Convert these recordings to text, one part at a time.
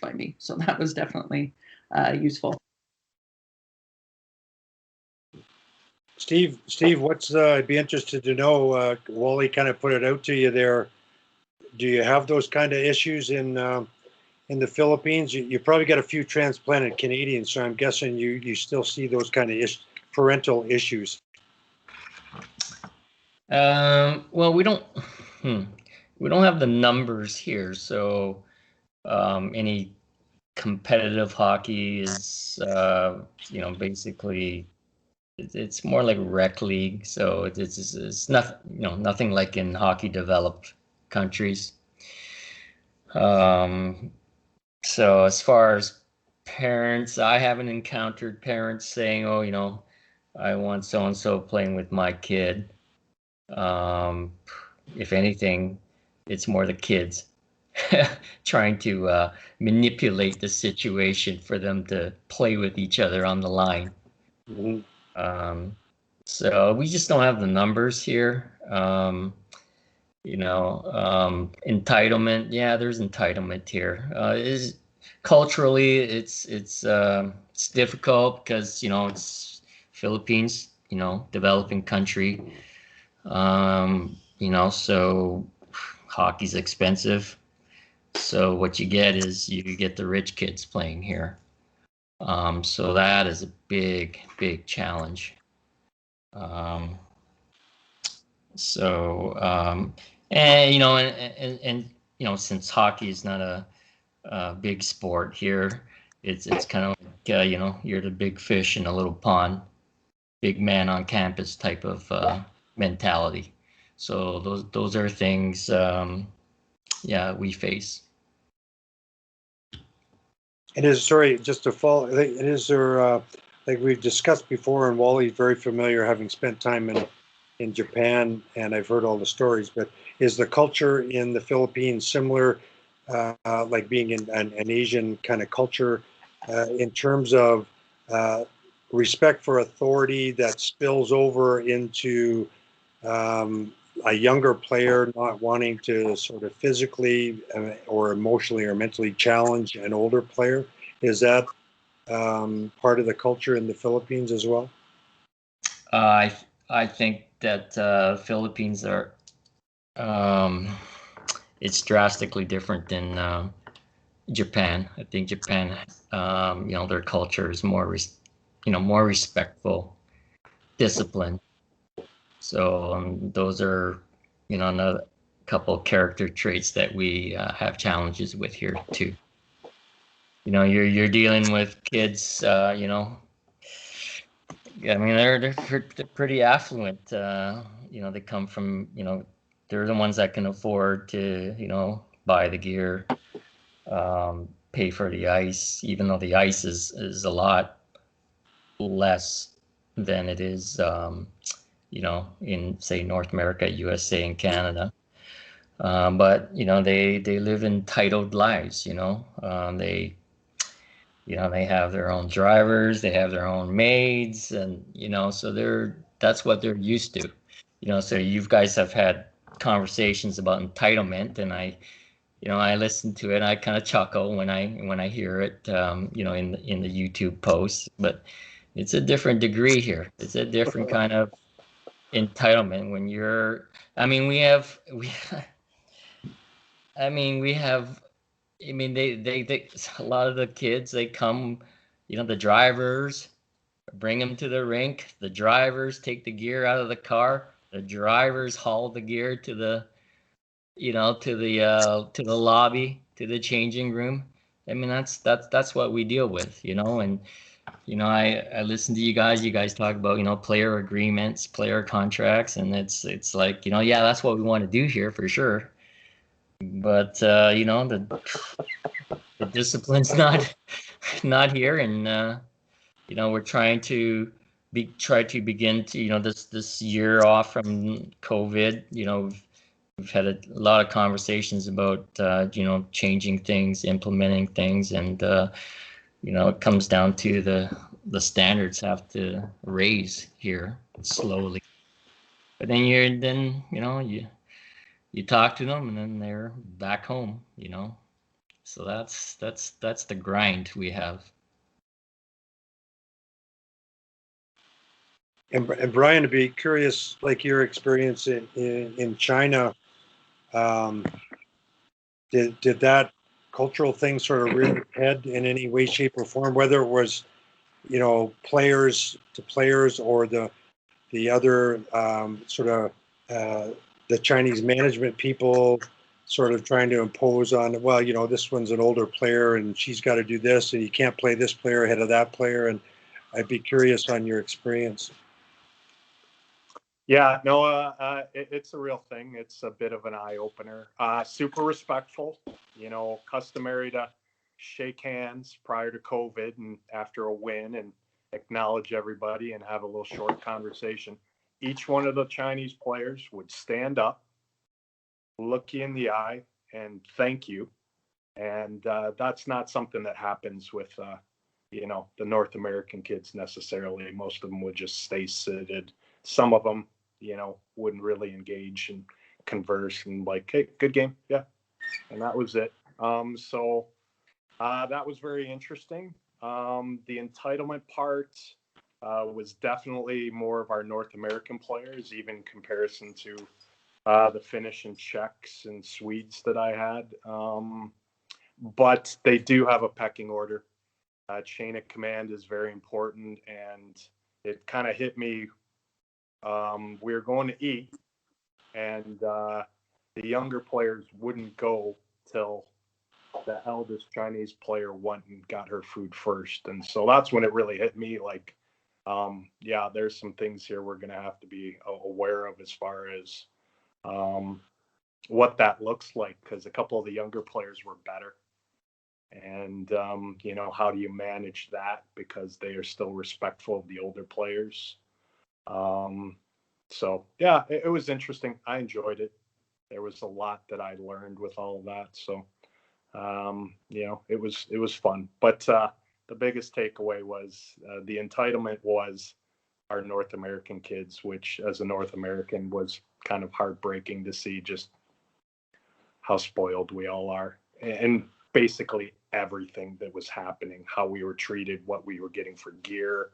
by me. So that was definitely useful. Steve, what's I'd be interested to know. Wally kind of put it out to you there. Do you have those kind of issues in the Philippines? You probably got a few transplanted Canadians, so I'm guessing you still see those kind of parental issues. Well, we don't have the numbers here, so any competitive hockey is basically it's more like rec league, so it's not nothing like in hockey developed countries. So as far as parents, I haven't encountered parents saying, "Oh, I want so and so playing with my kid." If anything, it's more the kids trying to manipulate the situation for them to play with each other on the line. Mm-hmm. So we just don't have the numbers here. Entitlement. Yeah, there's entitlement here. Is culturally, it's difficult because it's Philippines, developing country. So hockey's expensive. So what you get is you get the rich kids playing here. So that is a big, big challenge. And since hockey is not a big sport here, it's kind of like you're the big fish in a little pond, big man on campus type of mentality. So those are things we face. And just to follow, is there, like we've discussed before, and Wally's very familiar, having spent time in Japan, and I've heard all the stories, but is the culture in the Philippines similar, like being in an Asian kind of culture, in terms of respect for authority that spills over into a younger player not wanting to sort of physically or emotionally or mentally challenge an older player? Is that part of the culture in the Philippines as well? I think that Philippines are it's drastically different than Japan. I think Japan, their culture is more more respectful, disciplined. So those are another couple character traits that we have challenges with here too. You're dealing with kids. I mean, they're pretty affluent. They come from they're the ones that can afford to buy the gear, pay for the ice, even though the ice is a lot less than it is in say North America, USA, and Canada. But they live entitled lives. They have their own drivers, they have their own maids, and so that's what they're used to. So you guys have had conversations about entitlement, and I listen to it. I kind of chuckle when I hear it, in the YouTube posts. But it's a different degree here. It's a different kind of entitlement when you're. I mean, we have. I mean, we have. I mean, they a lot of the kids they come, the drivers bring them to the rink. The drivers take the gear out of the car. The drivers haul the gear to the to the lobby, to the changing room. I mean, that's what we deal with, and I listen to you guys talk about player agreements, player contracts, and it's like yeah, that's what we want to do here for sure, but the discipline's not here, and we're trying to begin to this year off from COVID. We've had a lot of conversations about changing things, implementing things, and it comes down to the standards have to raise here slowly. But then you talk to them, and then they're back home. So that's the grind we have. And Brian, to be curious, like your experience in China, um, did that cultural thing sort of rear its head in any way, shape, or form? Whether it was, players to players, or the other sort of the Chinese management people sort of trying to impose on, well, this one's an older player and she's got to do this, and you can't play this player ahead of that player. And I'd be curious on your experience. Yeah, no, it's a real thing. It's a bit of an eye opener. Super respectful, customary to shake hands prior to COVID and after a win and acknowledge everybody and have a little short conversation. Each one of the Chinese players would stand up, look you in the eye, and thank you. And that's not something that happens with, the North American kids necessarily. Most of them would just stay seated. Some of them, wouldn't really engage and converse and like, hey, good game. Yeah. And that was it. So that was very interesting. The entitlement part was definitely more of our North American players, even in comparison to the Finnish and Czechs and Swedes that I had. But they do have a pecking order. Chain of command is very important. And it kind of hit me. We were going to eat, and the younger players wouldn't go till the eldest Chinese player went and got her food first. And so that's when it really hit me like, yeah, there's some things here we're going to have to be aware of as far as what that looks like, because a couple of the younger players were better. And, how do you manage that? Because they are still respectful of the older players. So yeah, it was interesting. I enjoyed it. There was a lot that I learned with all of that. So, it was fun. But the biggest takeaway was the entitlement was our North American kids, which as a North American was kind of heartbreaking to see just how spoiled we all are. And basically everything that was happening, how we were treated, what we were getting for gear,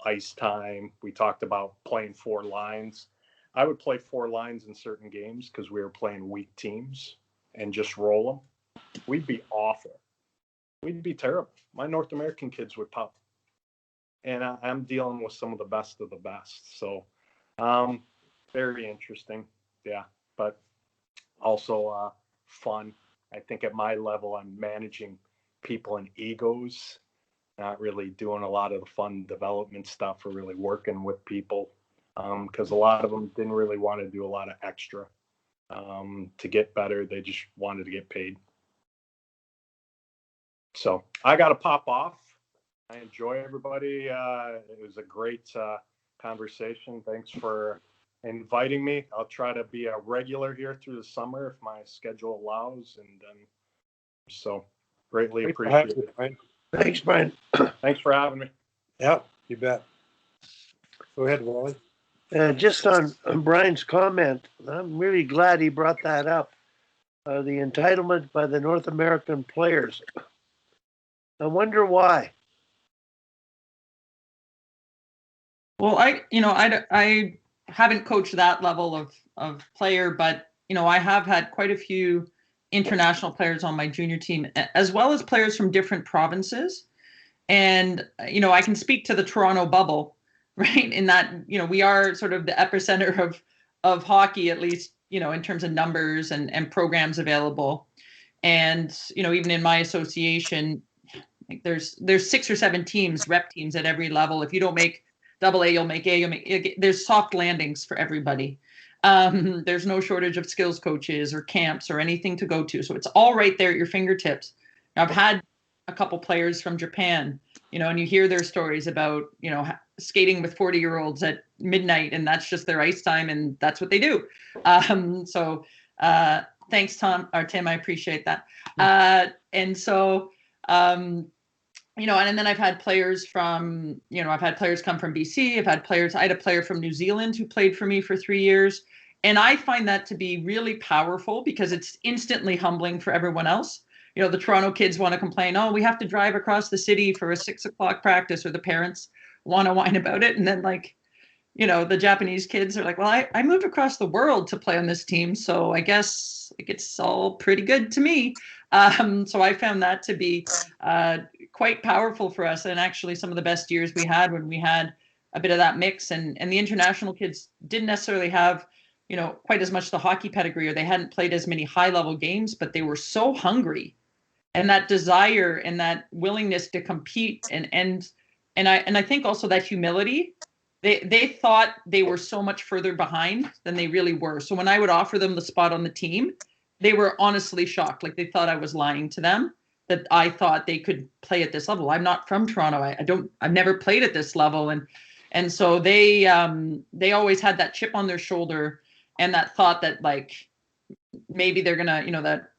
ice time. We talked about playing 4 lines. I would play 4 lines in certain games because we were playing weak teams and just roll them. We'd be awful. We'd be terrible. My North American kids would pop. And I'm dealing with some of the best of the best. So very interesting. Yeah. But also fun. I think at my level, I'm managing people and egos, not really doing a lot of the fun development stuff or really working with people, because a lot of them didn't really want to do a lot of extra to get better. They just wanted to get paid. So I got to pop off. I enjoy everybody. It was a great conversation. Thanks for inviting me. I'll try to be a regular here through the summer if my schedule allows. And so greatly appreciate it. Brian. Thanks, Brian. Thanks for having me. Yeah, you bet. Go ahead, Wally. Just on Brian's comment, I'm really glad he brought that up. The entitlement by the North American players. I wonder why. Well, I haven't coached that level of player, but I have had quite a few international players on my junior team, as well as players from different provinces. And I can speak to the Toronto bubble, right? In that we are sort of the epicenter of hockey, at least in terms of numbers and programs available. And even in my association, like there's 6 or 7 teams, rep teams at every level. If you don't make AA, you'll make A. There's soft landings for everybody. There's no shortage of skills coaches or camps or anything to go to. So it's all right there at your fingertips. Now, I've had a couple players from Japan, and you hear their stories about, skating with 40-year-olds at midnight, and that's just their ice time, and that's what they do. So thanks, Tim, I appreciate that. And so, and then I've had players from, I've had players come from BC. I had a player from New Zealand who played for me for 3 years. And I find that to be really powerful because it's instantly humbling for everyone else. the Toronto kids want to complain, oh, we have to drive across the city for a 6 o'clock practice, or the parents want to whine about it. And then the Japanese kids are like, well, I moved across the world to play on this team, so I guess it's all pretty good to me. So I found that to be quite powerful for us, and actually some of the best years we had when we had a bit of that mix. And the international kids didn't necessarily have, quite as much the hockey pedigree, or they hadn't played as many high-level games, but they were so hungry, and that desire and that willingness to compete, and I think also that humility. They thought they were so much further behind than they really were. So when I would offer them the spot on the team, they were honestly shocked. Like, they thought I was lying to them, that I thought they could play at this level. I'm not from Toronto. I've never played at this level. And so they always had that chip on their shoulder, and that thought that, like, maybe they're going to, that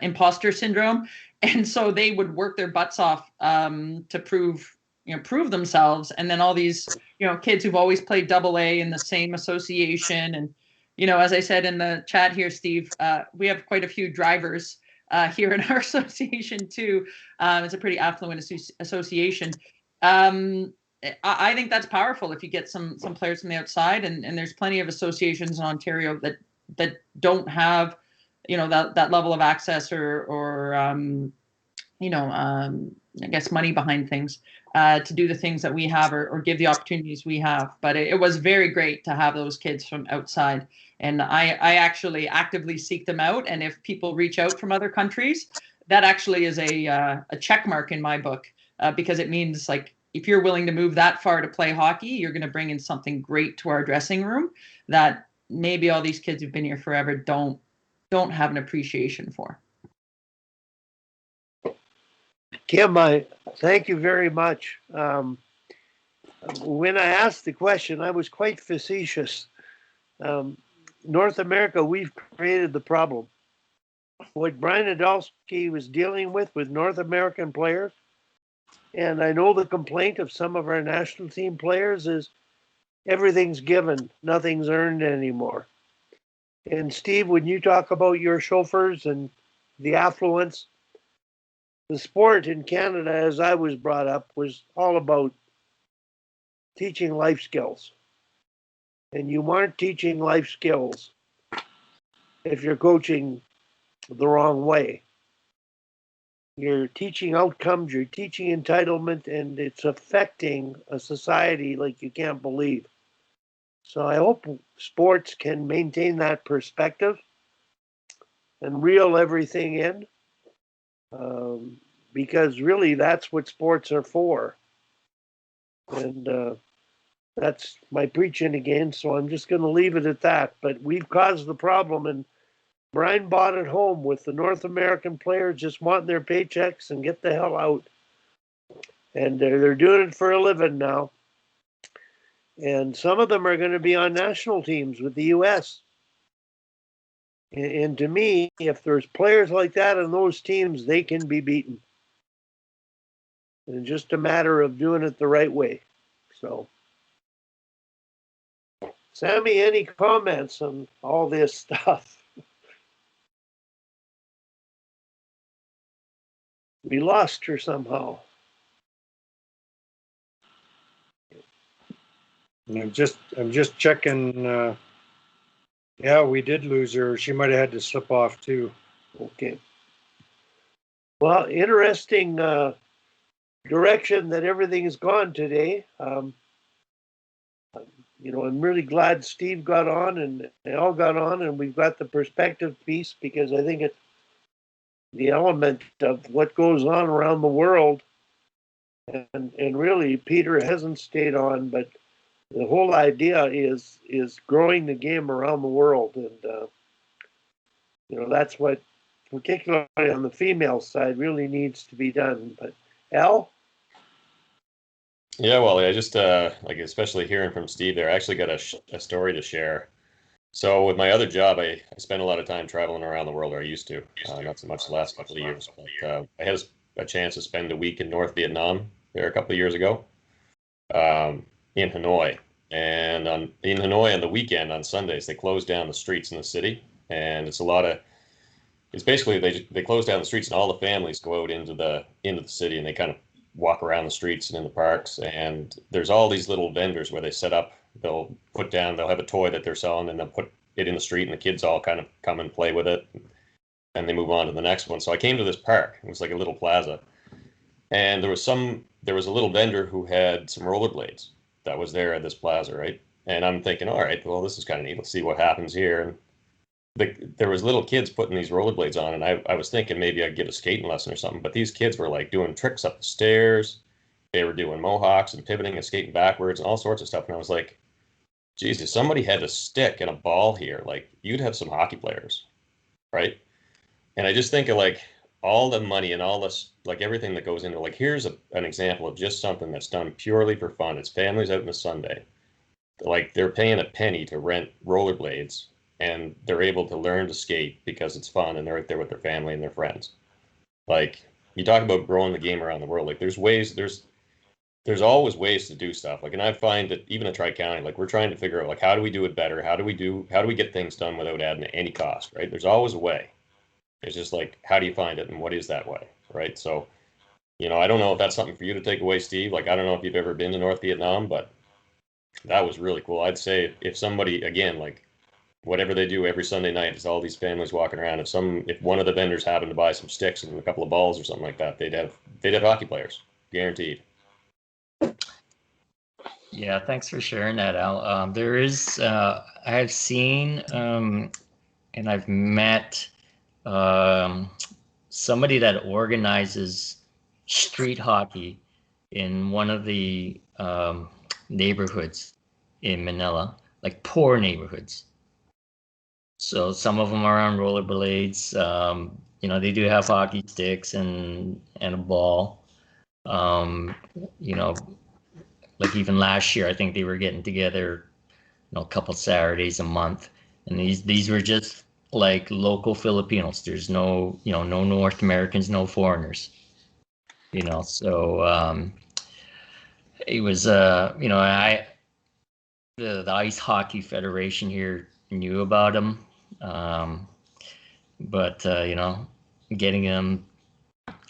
imposter syndrome. And so they would work their butts off to prove themselves. And then all these, kids who've always played double A in the same association. And, as I said in the chat here, Steve, we have quite a few drivers here in our association too. It's a pretty affluent association. I think that's powerful if you get some players from the outside, and there's plenty of associations in Ontario that don't have, that level of access or I guess money behind things to do the things that we have, or give the opportunities we have. But it was very great to have those kids from outside. And I actually actively seek them out. And if people reach out from other countries, that actually is a check mark in my book, because it means, like, if you're willing to move that far to play hockey, you're going to bring in something great to our dressing room that maybe all these kids who've been here forever don't have an appreciation for. Kim, thank you very much. When I asked the question, I was quite facetious. North America, we've created the problem. What Brian Idalski was dealing with North American players, and I know the complaint of some of our national team players is everything's given, nothing's earned anymore. And Steve, when you talk about your chauffeurs and the affluence, the sport in Canada, as I was brought up, was all about teaching life skills. And you aren't teaching life skills if you're coaching the wrong way. You're teaching outcomes, you're teaching entitlement, and it's affecting a society like you can't believe. So I hope sports can maintain that perspective and reel everything in, because really that's what sports are for. And that's my preaching again, so I'm just going to leave it at that. But we've caused the problem, and Brian bought it home with the North American players just wanting their paychecks and get the hell out. And they're doing it for a living now. And some of them are going to be on national teams with the U.S. And to me, if there's players like that on those teams, they can be beaten. It's just a matter of doing it the right way. So, Sammy, any comments on all this stuff? We lost her somehow. I'm just checking. Yeah, we did lose her. She might have had to slip off too. Okay. Well, interesting direction that everything has gone today. I'm really glad Steve got on and they all got on, and we've got the perspective piece, because I think it's the element of what goes on around the world. And really, Peter hasn't stayed on, but the whole idea is growing the game around the world. And, that's what, particularly on the female side, really needs to be done. But Al? Yeah, well, I just especially hearing from Steve there, I actually got a story to share. So with my other job, I spend a lot of time traveling around the world, or I used to, not so much the last couple of years. But I had a chance to spend a week in North Vietnam there a couple of years ago, in Hanoi. And in Hanoi on the weekend, on Sundays, they close down the streets in the city, and it's a lot of it's basically they close down the streets and all the families go out into the city and they kind of walk around the streets and in the parks. And there's all these little vendors where they set up. They'll have a toy that they're selling and they'll put it in the street and the kids all kind of come and play with it. And they move on to the next one. So I came to this park. It was like a little plaza. And there was a little vendor who had some rollerblades that was there at this plaza, right? And I'm thinking, all right, well, this is kind of neat. Let's see what happens here. And there was little kids putting these rollerblades on, and I was thinking maybe I'd get a skating lesson or something. But these kids were like doing tricks up the stairs. They were doing mohawks and pivoting and skating backwards and all sorts of stuff. And I was like, geez, if somebody had a stick and a ball here, like you'd have some hockey players, right? And I just think of like all the money and all this, like everything that goes into, like, here's an example of just something that's done purely for fun. It's families out on a Sunday. Like they're paying a penny to rent rollerblades and they're able to learn to skate because it's fun and they're out there with their family and their friends. Like you talk about growing the game around the world, like there's always ways to do stuff. Like, and I find that even at Tri-County, like we're trying to figure out like, how do we do it better? How do we get things done without adding any cost, right? There's always a way. It's just like, how do you find it and what is that way, right? So, I don't know if that's something for you to take away, Steve. Like, I don't know if you've ever been to North Vietnam, but that was really cool. I'd say if somebody, again, like whatever they do every Sunday night, is all these families walking around. If one of the vendors happened to buy some sticks and a couple of balls or something like that, they'd have hockey players, guaranteed. Yeah, thanks for sharing that, Al. There is, I've seen, and I've met somebody that organizes street hockey in one of the neighborhoods in Manila, like poor neighborhoods. So some of them are on rollerblades. They do have hockey sticks and a ball. Like even last year, I think they were getting together, a couple Saturdays a month, and these were just like local Filipinos. There's no North Americans, no foreigners. So it was the Ice Hockey Federation here knew about them, but getting them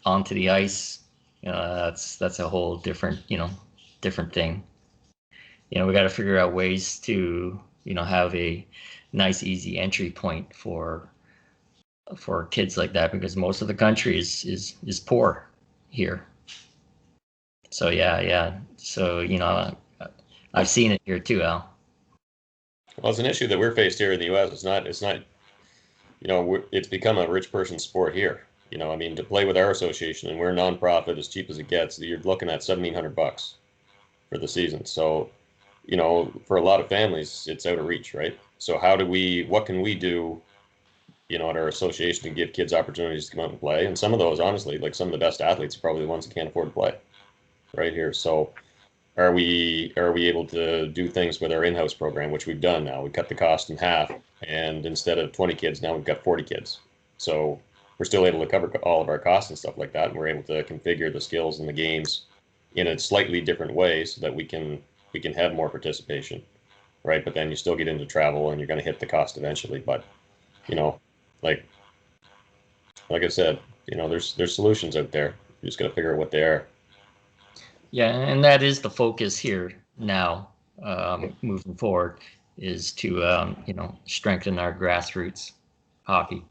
onto the ice, that's a whole different thing. We got to figure out ways to have a nice easy entry point for kids like that, because most of the country is poor here. So yeah. So I've seen it here too, Al. Well, it's an issue that we're faced here in the U.S. It's not. It's become a rich person's sport here. I mean, to play with our association, and we're a nonprofit, as cheap as it gets, you're looking at $1,700 for the season. So, for a lot of families, it's out of reach, right? So what can we do, at our association to give kids opportunities to come out and play? And some of those, honestly, like some of the best athletes are probably the ones that can't afford to play right here. So are we able to do things with our in-house program, which we've done now? We cut the cost in half, and instead of 20 kids, now we've got 40 kids. So we're still able to cover all of our costs and stuff like that. And we're able to configure the skills and the games in a slightly different way so that we can have more participation, right? But then you still get into travel and you're going to hit the cost eventually. But, like I said, there's solutions out there. You just got to figure out what they are. Yeah, and that is the focus here now, moving forward, is to strengthen our grassroots hockey,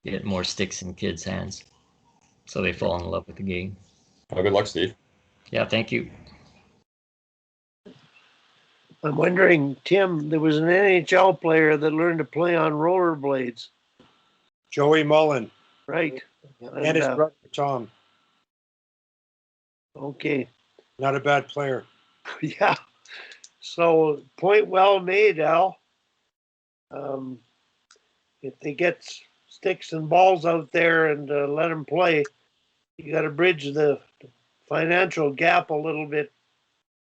get more sticks in kids' hands, so they fall in love with the game. Well, good luck, Steve. Yeah, thank you. I'm wondering, Tim, there was an NHL player that learned to play on rollerblades. Joey Mullen. Right. And his brother, Tom. Okay. Not a bad player. Yeah. So, point well made, Al. If they get sticks and balls out there and let them play, you got to bridge the financial gap a little bit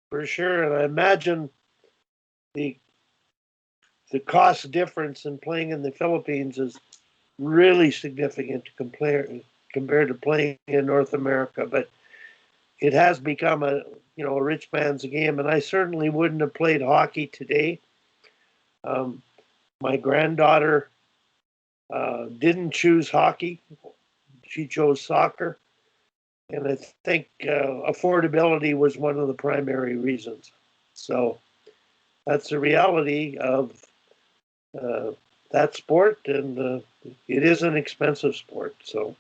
for sure. And I imagine the cost difference in playing in the Philippines is really significant compared to playing in North America. But it has become a rich man's game, and I certainly wouldn't have played hockey today. My granddaughter didn't choose hockey. She chose soccer. And I think affordability was one of the primary reasons. So that's the reality of that sport, and it is an expensive sport. So